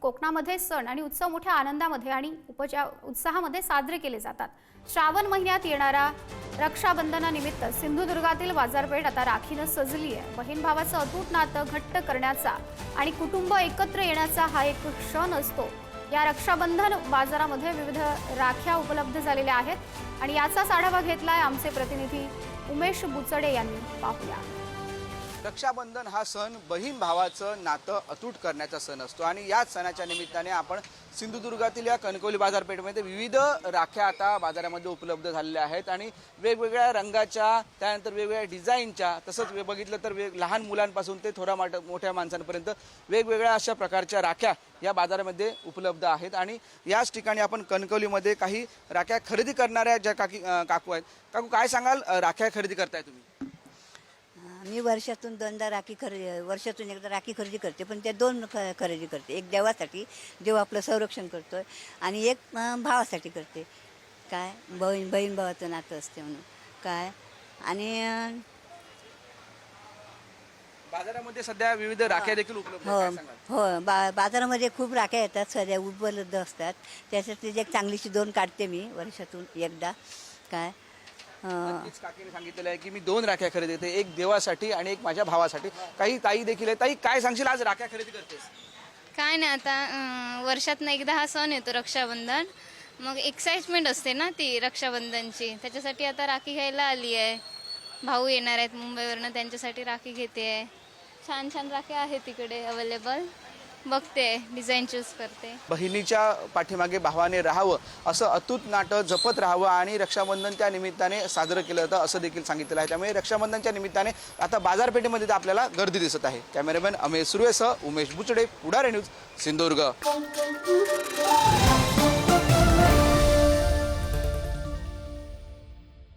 कोकणामध्ये सण आणि उत्सव मोठ्या आनंदामध्ये आणि उत्साहामध्ये साजरे केले जातात। श्रावण महिन्यात येणारा रक्षाबंधनानिमित्त सिंधुदुर्गातील बाजारपेठ आता राखीने सजली आहे। बहीण भावाचं अतूट नातं घट्ट करण्याचा आणि कुटुंब एकत्र येण्याचा हा एक क्षण असतो। या रक्षाबंधन बाजारामध्ये विविध राख्या उपलब्ध झालेल्या आहेत आणि याचाच आढावा घेतलाय आमचे प्रतिनिधी उमेश बुचडे यांनी। पाहूया। रक्षाबंधन हा सण बहीण भावाचं नातं अतूट करण्याचा सण असतो आणि याच सणाच्या निमित्ताने आपण सिंधुदुर्गातील या कणकवली बाजारपेठेमध्ये विविध राख्या आता बाजारामध्ये उपलब्ध झालेल्या आहेत आणि वेगवेगळ्या रंगाच्या, त्यानंतर वेगवेगळ्या डिझाईनच्या, तसंच लहान तर लहान मुलांपासून ते थोड्या मोठ्या माणसांपर्यंत वेगवेगळ्या अशा प्रकारच्या राख्या या बाजारामध्ये उपलब्ध आहेत। आणि याच ठिकाणी आपण कणकवलीमध्ये काही राख्या खरेदी करणाऱ्या ज्या काकू आहेत, काकू काय सांगाल, राख्या खरेदी करताय तुम्ही? मी वर्षातून दोनदा वर्षातून एकदा राखी खरेदी करते, पण त्या दोन खरेदी करते। एक देवासाठी, देव आपलं संरक्षण करतोय, आणि एक भावासाठी करते। काय बहीण भावाचं नातं असते म्हणून काय। आणि बाजारामध्ये सध्या विविध राख्या देखील उपलब्ध हो आहेत, काय सांगाल? हो बाजारामध्ये खूप राख्या येतात, सध्या उपलब्ध असतात। त्यासाठी एक चांगलीशी दोन काढते मी वर्षातून एकदा काय। नक्कीच काकीने सांगितलेलं आहे की मी दोन राख्या खरेदी करते, एक देवासाठी आणि एक माझ्या भावासाठी। काही ताई देखील आहे। ताई काय सांगशील, आज राख्या खरेदी करतेस? काय नाही, आता वर्षातनं एकदा हा सण येतो रक्षाबंधन, मग एक्साइटमेंट असते ना ती रक्षाबंधनची, त्याच्यासाठी आता राखी घ्यायला आली आहे। भाऊ येणार आहेत मुंबईवरनं, त्यांच्यासाठी राखी घेते आहे। छान छान राख्या आहेत तिकडे अवेलेबल, बघते, डिझाईन चूज करते। बहिणीच्या पाठीमागे भावाने राहावं, असं अतूट नातं जपत राहावं आणि रक्षाबंधन त्या निमित्ताने साजरं केलं जातं असं देखील सांगितलं आहे। त्यामुळे रक्षाबंधनच्या निमित्ताने आता बाजारपेठेमध्ये आपल्याला गर्दी दिसत आहे। कॅमेरामॅन अमेश सुर्वेसह उमेश बुचडे, पुढारी न्यूज, सिंधुदुर्ग।